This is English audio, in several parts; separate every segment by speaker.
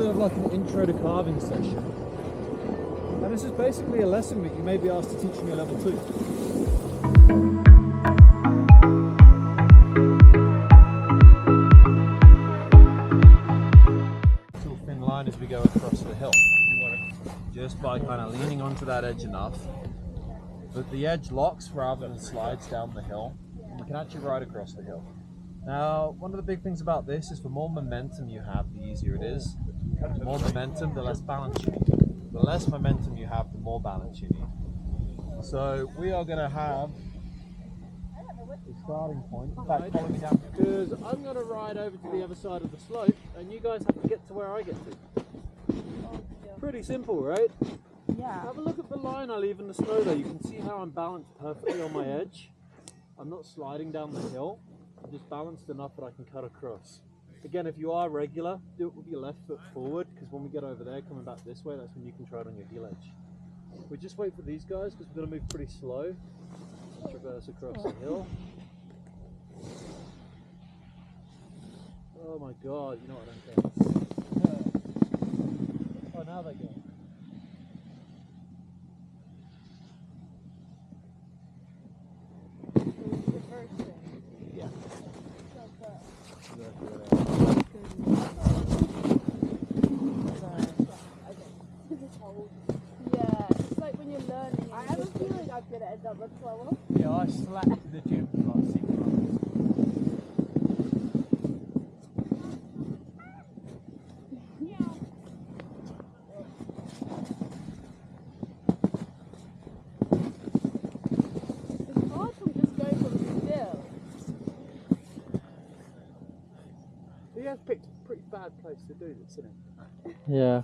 Speaker 1: bit of like an intro to carving session. And this is basically a lesson that you may be asked to teach in your level 2. Thin line as we go across the hill. Just by kind of leaning onto that edge enough that the edge locks rather than slides down the hill, and you can actually ride across the hill. Now, one of the big things about this is the more momentum you have, the easier it is. The more momentum, the less balance you need. The less momentum you have, the more balance you need. So we are going to have a starting point. In fact, follow me down, because I'm going to ride over to the other side of the slope, and you guys have to get to where I get to. Pretty simple, right?
Speaker 2: Yeah.
Speaker 1: Have a look at the line I leave in the snow there. You can see how I'm balanced perfectly on my edge. I'm not sliding down the hill. I'm just balanced enough that I can cut across. Again, if you are regular, do it with your left foot forward, because when we get over there, coming back this way, that's when you can try it on your heel edge. We just wait for these guys, because we're going to move pretty slow. Traverse across the hill. Oh my god, you know what I don't care. Oh, now they go. Yeah.
Speaker 2: Yeah, it's like when you're learning. I have a feeling I'm going to end up with trouble.
Speaker 1: Yeah, I slacked the gym for like 6 months. He has picked a pretty bad place to do this, isn't it?
Speaker 3: Yeah,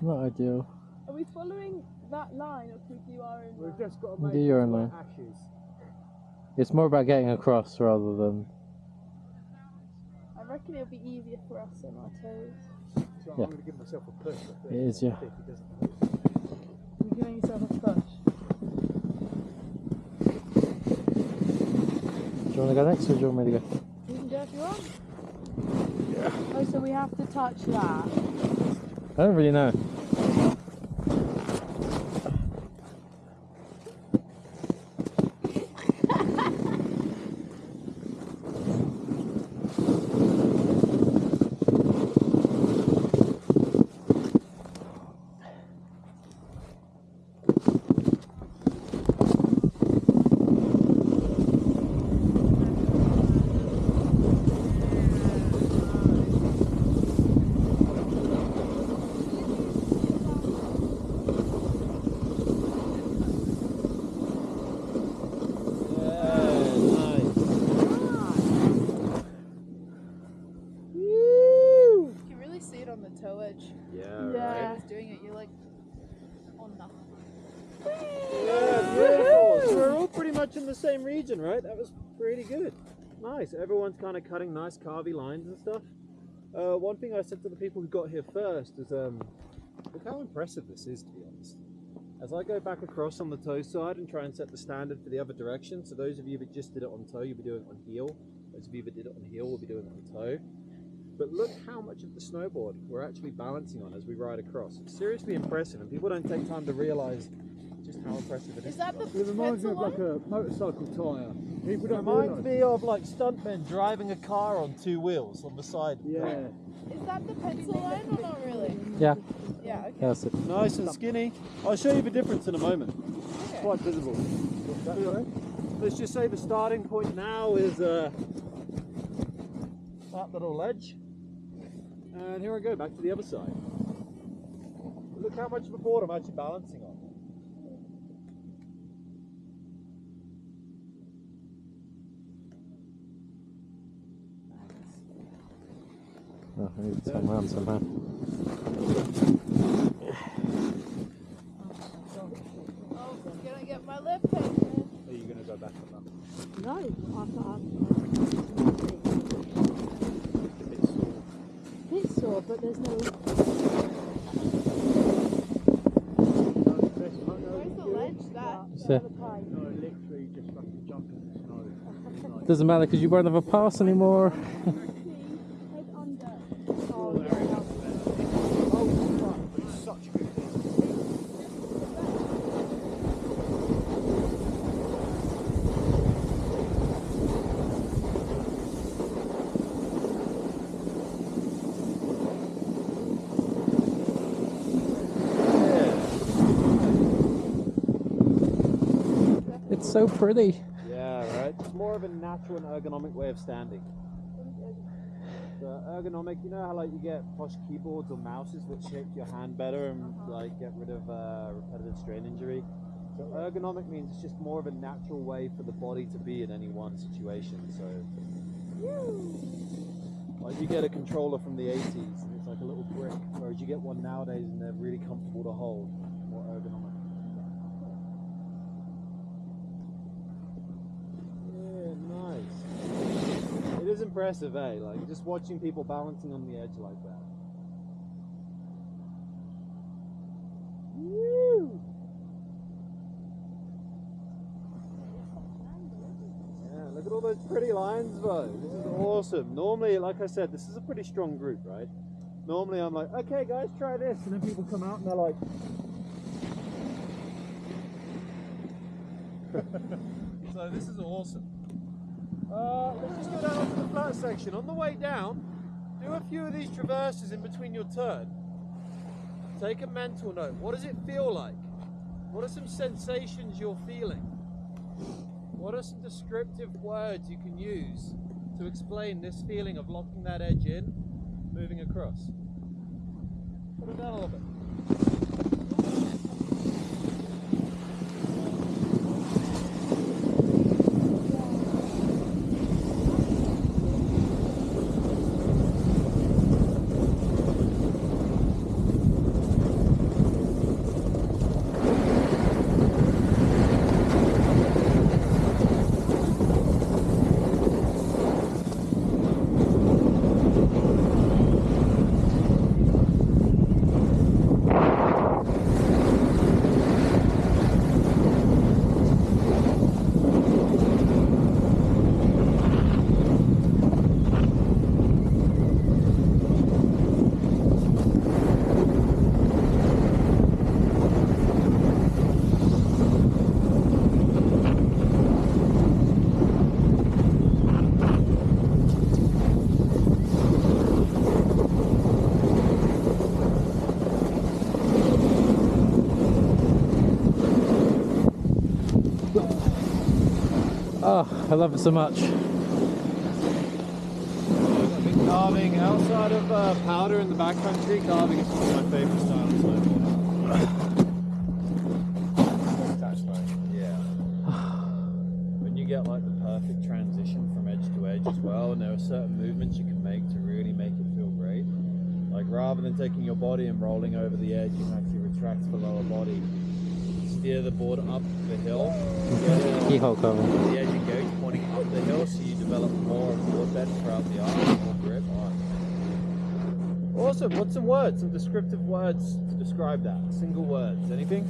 Speaker 3: not ideal.
Speaker 2: Are we following that line, or can we do our own line?
Speaker 1: We've just got to make
Speaker 3: Do your own line.
Speaker 1: ashes.
Speaker 3: It's more about getting across rather than...
Speaker 2: I reckon it'll be easier for us on our toes.
Speaker 1: So
Speaker 3: Yeah.
Speaker 1: I'm going to give myself a push.
Speaker 3: It is, yeah.
Speaker 2: You're giving yourself a push.
Speaker 3: Do you want to go next or do you want me to go?
Speaker 2: You can do it if you want. Yeah. Oh, so we have to touch that?
Speaker 3: I don't really know.
Speaker 2: Doing it, you're like on nothing.
Speaker 1: Yeah, beautiful. So we're all pretty much in the same region, right? That was pretty good. Nice. Everyone's kind of cutting nice carvy lines and stuff. One thing I said to the people who got here first is, look how impressive this is, to be honest. As I go back across on the toe side and try and set the standard for the other direction, so those of you that just did it on toe, you'll be doing it on heel. Those of you that did it on heel will be doing it on toe. But look how much of the snowboard we're actually balancing on as we ride across. It's seriously impressive, and people don't take time to realise just how impressive it is.
Speaker 2: Is that the
Speaker 1: It reminds me of like a motorcycle tyre. People don't reminds me of like stuntmen driving a car on 2 wheels on the side. Yeah.
Speaker 2: Is that the pencil line or not really?
Speaker 3: Yeah.
Speaker 2: Yeah, okay.
Speaker 3: That's it.
Speaker 1: Nice and skinny. I'll show you the difference in a moment.
Speaker 2: Okay.
Speaker 1: Quite visible. Let's just say the starting point now is that little ledge. And here I go, back to the other side. Look how much of the board I'm actually balancing on.
Speaker 3: Oh, I need to turn around somehow.
Speaker 2: Oh, I'm gonna get my lip taken.
Speaker 1: Are you going to go back on that?
Speaker 2: No, I'm not. It's sore, but there's no. Where's the ledge? That?
Speaker 1: No, literally just fucking jump in the snow.
Speaker 3: Doesn't matter because you won't have a pass anymore.
Speaker 2: Head under. Oh, yeah.
Speaker 3: so pretty.
Speaker 1: Yeah, right. It's more of a natural and ergonomic way of standing. The ergonomic, you know how like you get posh keyboards or mouses that shape your hand better and like get rid of repetitive strain injury. So ergonomic means it's just more of a natural way for the body to be in any one situation. So like you get a controller from the 80s and it's like a little brick, whereas you get one nowadays and they're really comfortable to hold, more ergonomic. It is impressive, eh? Like just watching people balancing on the edge like that. Woo! Yeah, look at all those pretty lines though. This is awesome. Normally, like I said, this is a pretty strong group, right? Normally I'm like, okay guys, try this. And then people come out and they're like... So this is awesome. Let's just go down to the flat section. On the way down, do a few of these traverses in between your turn. Take a mental note. What does it feel like? What are some sensations you're feeling? What are some descriptive words you can use to explain this feeling of locking that edge in, moving across? Put it down a little bit.
Speaker 3: Oh, I love it so much.
Speaker 1: Carving outside of powder in the backcountry, carving is probably my favourite style of snowboarding. Yeah. When you get like the perfect transition from edge to edge as well, and there are certain movements you can make to really make it feel great. Like rather than taking your body and rolling over the edge, you can actually retract the lower body, steer the board up the hill.
Speaker 3: Keyhole cover.
Speaker 1: The edge engage pointing up the hill, so you develop more board bend throughout the arm, more grip on. Awesome. What's some words, some descriptive words to describe that? Single words. Anything?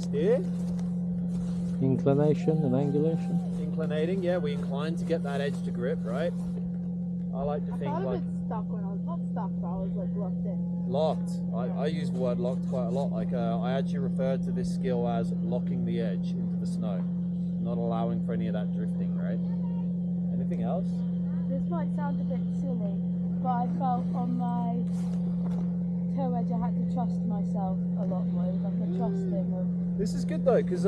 Speaker 1: Steer?
Speaker 3: Inclination and angulation.
Speaker 1: Inclinating, yeah. We incline to get that edge to grip, right? I like to think
Speaker 2: I
Speaker 1: like
Speaker 2: stuck when I was not stuck, but I was like locked in.
Speaker 1: locked. I use the word locked quite a lot. Like I actually refer to this skill as locking the edge into the snow, not allowing for any of that drifting, right? Anything else?
Speaker 2: This might sound a bit silly, but I felt on my toe edge I had to trust myself a lot more, like a trusting of...
Speaker 1: This is good though, because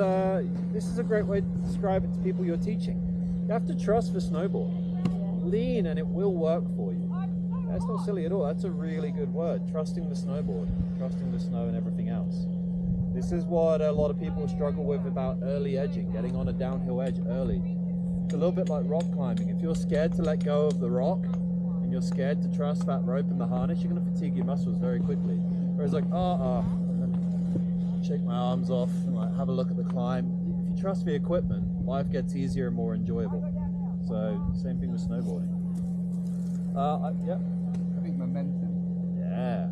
Speaker 1: this is a great way to describe it to people you're teaching. You have to trust for snowboard.
Speaker 2: Yeah.
Speaker 1: Lean and it will work for you. That's not silly at all. That's a really good word. Trusting the snowboard, trusting the snow and everything else. This is what a lot of people struggle with about early edging, getting on a downhill edge early. It's a little bit like rock climbing. If you're scared to let go of the rock and you're scared to trust that rope and the harness, you're going to fatigue your muscles very quickly. Whereas like, and then shake my arms off and like have a look at the climb. If you trust the equipment, life gets easier and more enjoyable. So same thing with snowboarding. Yeah.
Speaker 4: Momentum.
Speaker 1: Yeah,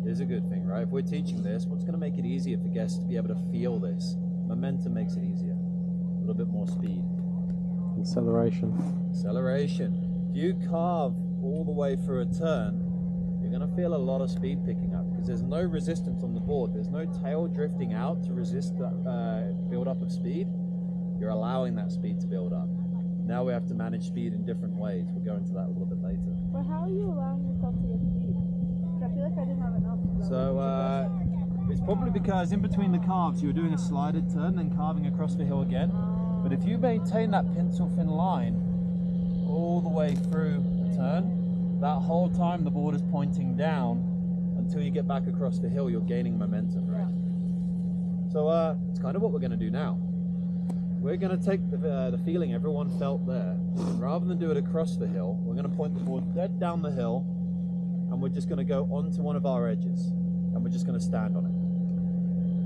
Speaker 1: it is a good thing, right? If we're teaching this, what's going to make it easier for guests to be able to feel this? Momentum makes it easier. A little bit more speed.
Speaker 3: Acceleration.
Speaker 1: Acceleration. If you carve all the way through a turn, you're going to feel a lot of speed picking up because there's no resistance on the board. There's no tail drifting out to resist that build up of speed. You're allowing that speed to build up. Now we have to manage speed in different ways. We'll go into that a little bit later.
Speaker 2: But how are you allowing yourself to get speed? I feel like I didn't have enough.
Speaker 1: So it's Probably because in between the carves you were doing a slided turn, then carving across the hill again. But if you maintain that pencil thin line all the way through the turn, that whole time the board is pointing down until you get back across the hill, you're gaining momentum, right? So it's kind of what we're going to do now. We're going to take the feeling everyone felt there, and rather than do it across the hill, we're going to point the board dead down the hill, and we're just going to go onto one of our edges, and we're just going to stand on it.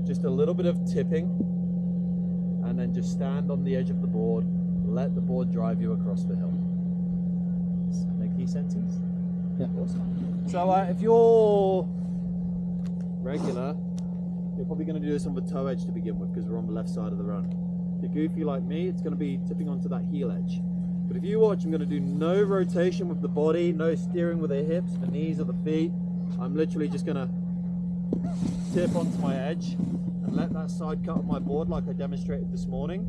Speaker 1: Just a little bit of tipping, and then just stand on the edge of the board, let the board drive you across the hill. Make any sense?
Speaker 3: Yeah.
Speaker 1: Awesome. So if you're regular, you're probably going to do this on the toe edge to begin with because we're on the left side of the run. If you're goofy like me, it's going to be tipping onto that heel edge. But if you watch, I'm going to do no rotation with the body, no steering with the hips, the knees or the feet. I'm literally just going to tip onto my edge and let that side cut of my board, like I demonstrated this morning,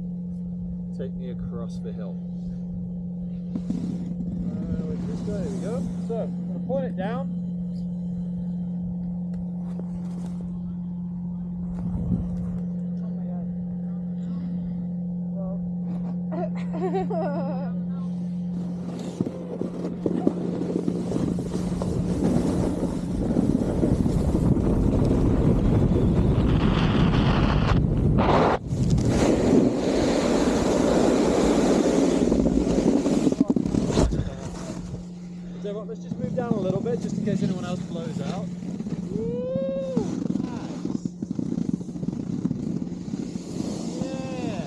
Speaker 1: take me across the hill. There we go. So I'm going to point it down. Let's just move down a little bit, just in case anyone else blows out. Woo! Nice. Yeah.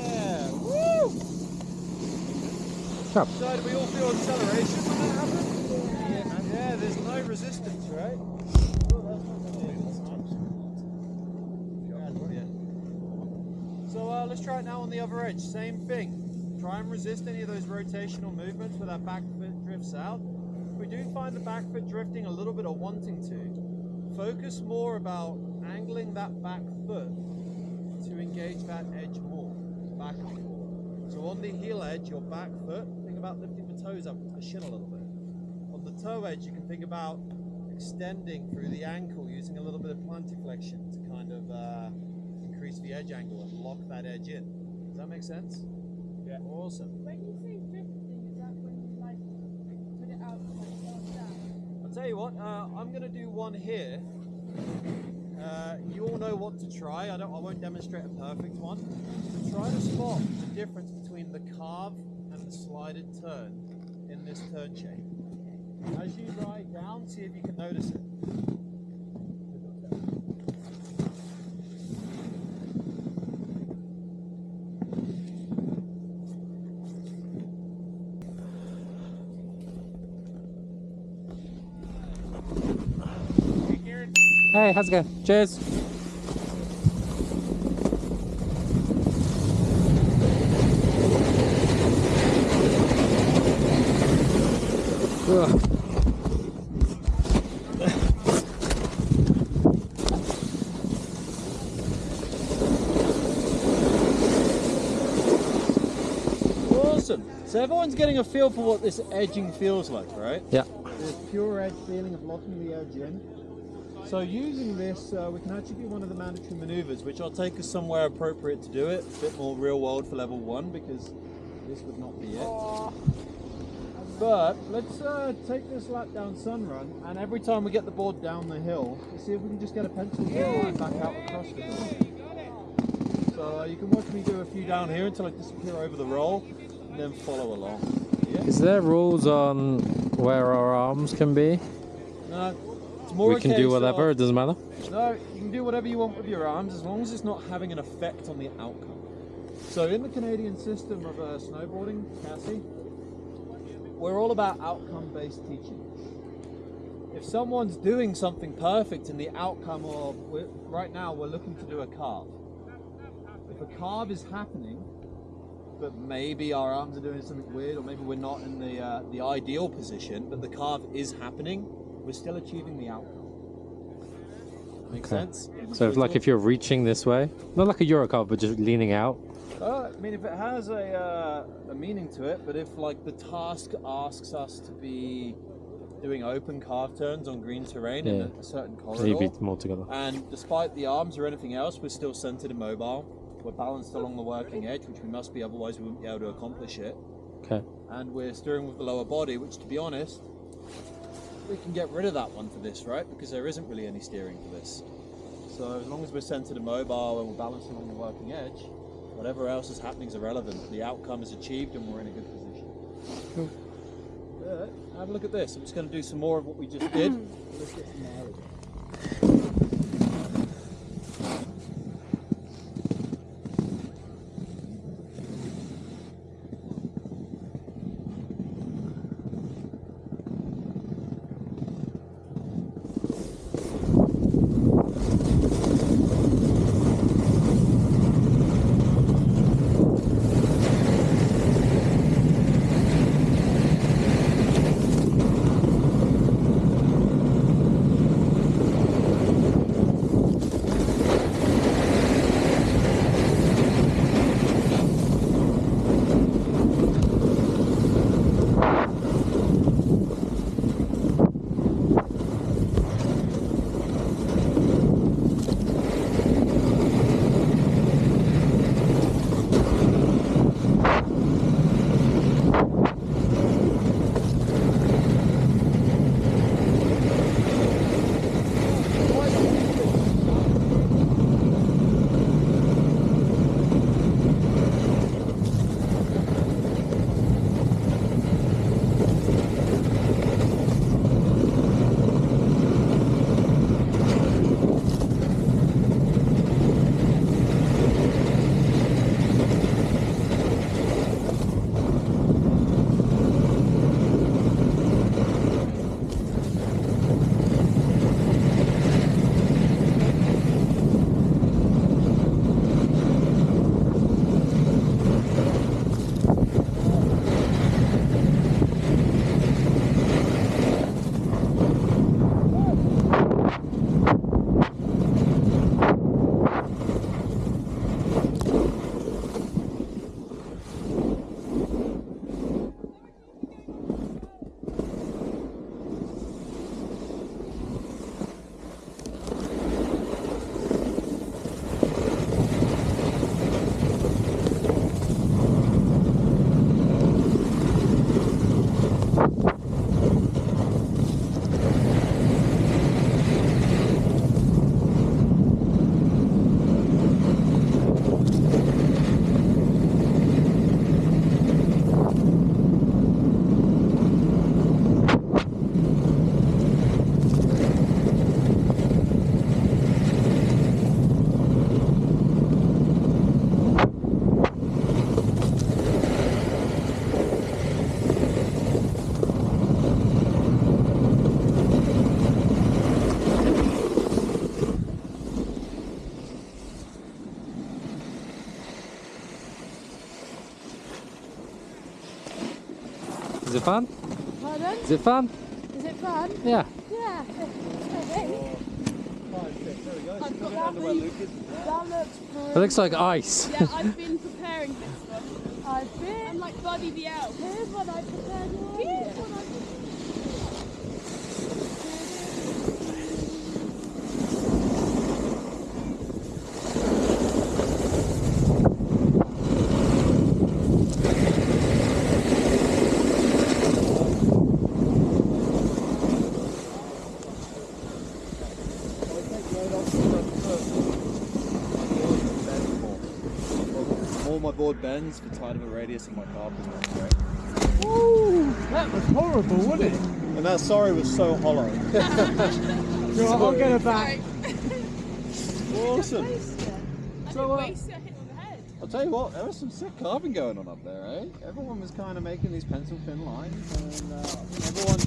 Speaker 1: Yeah. Woo!
Speaker 3: Stop.
Speaker 1: So, do we all feel acceleration when that happens? Yeah, there's no resistance, right? So let's try it now on the other edge. Same thing. Try and resist any of those rotational movements where that back foot drifts out. If we do find the back foot drifting a little bit or wanting to, focus more about angling that back foot to engage that edge more, back and forth. So on the heel edge, your back foot, think about lifting the toes up to the shin a little bit. On the toe edge, you can think about extending through the ankle using a little bit of plantar flexion to kind of increase the edge angle and lock that edge in. Does that make sense? Yeah. Awesome.
Speaker 2: When you say drifting, is that when you like put it out and like fall down?
Speaker 1: I'll tell you what, I'm going to do one here. You all know what to try. I won't demonstrate a perfect one. But try to spot the difference between the carve and the slided turn in this turn shape. As you ride down, see if you can notice it. Hey, Kieran.
Speaker 3: Hey, how's it going? Cheers. Ugh.
Speaker 1: Awesome. So everyone's getting a feel for what this edging feels like, right?
Speaker 3: Yeah.
Speaker 1: This pure edge feeling of locking the edge in. So using this, we can actually do one of the mandatory maneuvers, which I'll take us somewhere appropriate to do it. A bit more real world for level 1, because this would not be it. But let's take this lap down sun run, and every time we get the board down the hill, let's see if we can just get a pencil line back out across the hill. So you can watch me do a few down here until I disappear over the roll, and then follow along. Yeah?
Speaker 3: Is there rules on where our arms can be?
Speaker 1: No, it's more
Speaker 3: We can do whatever, it doesn't matter?
Speaker 1: No, you can do whatever you want with your arms as long as it's not having an effect on the outcome. So in the Canadian system of snowboarding, CASI, we're all about outcome-based teaching. If someone's doing something perfect in the outcome of, right now we're looking to do a carve. If a carve is happening, but maybe our arms are doing something weird, or maybe we're not in the ideal position, but the carve is happening, we're still achieving the outcome. Make sense?
Speaker 3: So if, like if you're reaching this way, not like a Euro carve, but just leaning out.
Speaker 1: I mean, if it has a meaning to it, but if like the task asks us to be doing open carve turns on green terrain in a certain corridor,
Speaker 3: you'd be more together.
Speaker 1: And despite the arms or anything else, we're still centered and mobile. We're balanced along the working edge, which we must be, otherwise we wouldn't be able to accomplish it.
Speaker 3: Okay.
Speaker 1: And we're steering with the lower body, which, to be honest, we can get rid of that one for this, right? Because there isn't really any steering for this. So as long as we're centered and mobile and we're balanced along the working edge, whatever else is happening is irrelevant. The outcome is achieved and we're in a good position.
Speaker 3: Cool.
Speaker 1: Have a look at this. I'm just going to do some more of what we just did. Let's get some mileage.
Speaker 3: Is it fun?
Speaker 2: Pardon?
Speaker 3: Is it fun?
Speaker 2: Is it fun?
Speaker 3: Yeah.
Speaker 2: Yeah. Okay.
Speaker 1: There we go.
Speaker 2: I've got that
Speaker 1: Where Luke is.
Speaker 2: That looks
Speaker 3: It looks like ice.
Speaker 4: Yeah, I've been preparing this one.
Speaker 2: I've been.
Speaker 4: I'm like Buddy the Elf.
Speaker 2: Here's what I prepared.
Speaker 4: Here's what I
Speaker 1: All my board bends, the tighter the radius of my carve is right.
Speaker 5: Ooh, that was horrible, wasn't it?
Speaker 1: And that sorry was so hollow.
Speaker 5: I'll get her back.
Speaker 1: Awesome.
Speaker 4: I didn't waste it, I hit on the head.
Speaker 1: I'll tell you what, there was some sick carving going on up there, eh? Everyone was kind of making these pencil thin lines, and everyone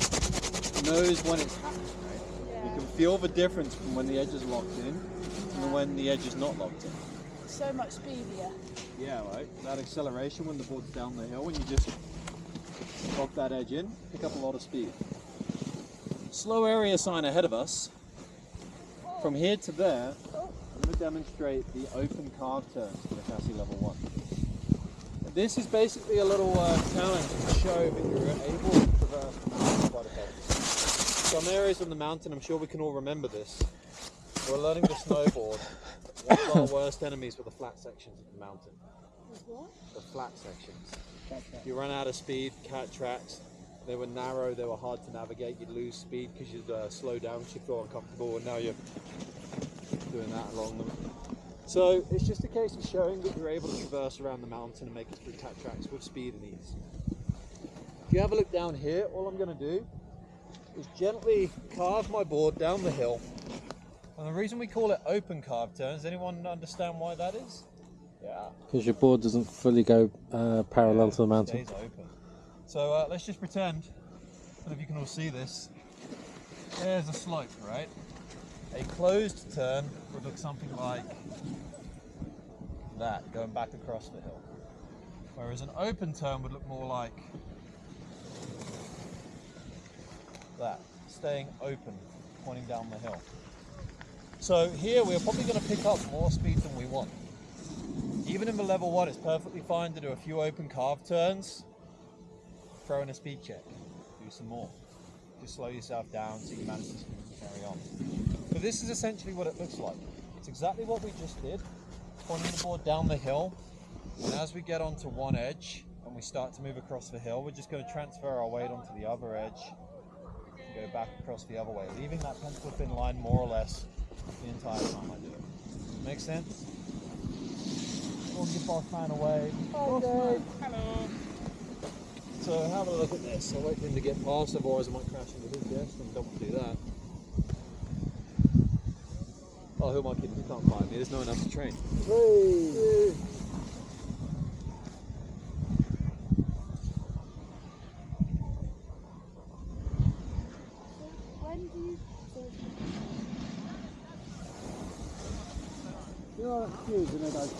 Speaker 1: knows when it's happening, right?
Speaker 2: Yeah.
Speaker 1: You can feel the difference from when the edge is locked in and when the edge is not locked in.
Speaker 2: So much speedier.
Speaker 1: Yeah, right. That acceleration when the board's down the hill, when you just lock that edge in, pick up a lot of speed. Slow area sign ahead of us. From here to there, I'm going to demonstrate the open carve turns for the CASI Level 1. This is basically a little challenge to show that you're able to traverse the mountain quite effectively. Some areas on the mountain, I'm sure we can all remember this. We're learning to snowboard. One of our worst enemies were the flat sections of the mountain. The flat sections. If you run out of speed, cat tracks, they were narrow, they were hard to navigate, you'd lose speed because you'd slow down, you'd feel uncomfortable, and now you're doing that along them. So it's just a case of showing that you're able to traverse around the mountain and make it through cat tracks with speed and ease. If you have a look down here, all I'm going to do is gently carve my board down the hill. And the reason we call it open carve turns, anyone understand why that is? Yeah.
Speaker 3: Because your board doesn't fully go parallel to the mountain.
Speaker 1: It stays open. So let's just pretend, I don't know if you can all see this, there's a slope, right? A closed turn would look something like that, going back across the hill. Whereas an open turn would look more like that, staying open, pointing down the hill. So here we're probably going to pick up more speed than we want. Even in the level 1, it's perfectly fine to do a few open carve turns, throw in a speed check, do some more. Just slow yourself down so you manage to carry on. But this is essentially what it looks like. It's exactly what we just did, pointing the board down the hill, and as we get onto one edge and we start to move across the hill, we're just going to transfer our weight onto the other edge and go back across the other way, leaving that pencil thin line more or less the entire time I do it. Make sense? We'll give boss man away. Hi, Dave. Hello. So have a look at this. I'll wait for him to get past, otherwise I might crash into his guest, and don't want to do that. Oh, who am I kidding? You can't find me. There's no one else to train. Hey.
Speaker 2: When do you...
Speaker 5: You know that fuse and it goes.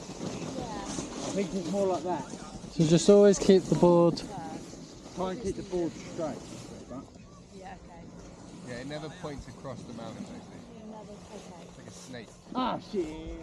Speaker 2: Yeah.
Speaker 5: I think it's more like that.
Speaker 3: So just always keep the board.
Speaker 5: Try and keep the board straight. Right?
Speaker 2: Yeah, okay.
Speaker 6: Yeah, it never points across the mountain, basically.
Speaker 2: Another, okay.
Speaker 6: It's like a snake.
Speaker 5: Ah, shit.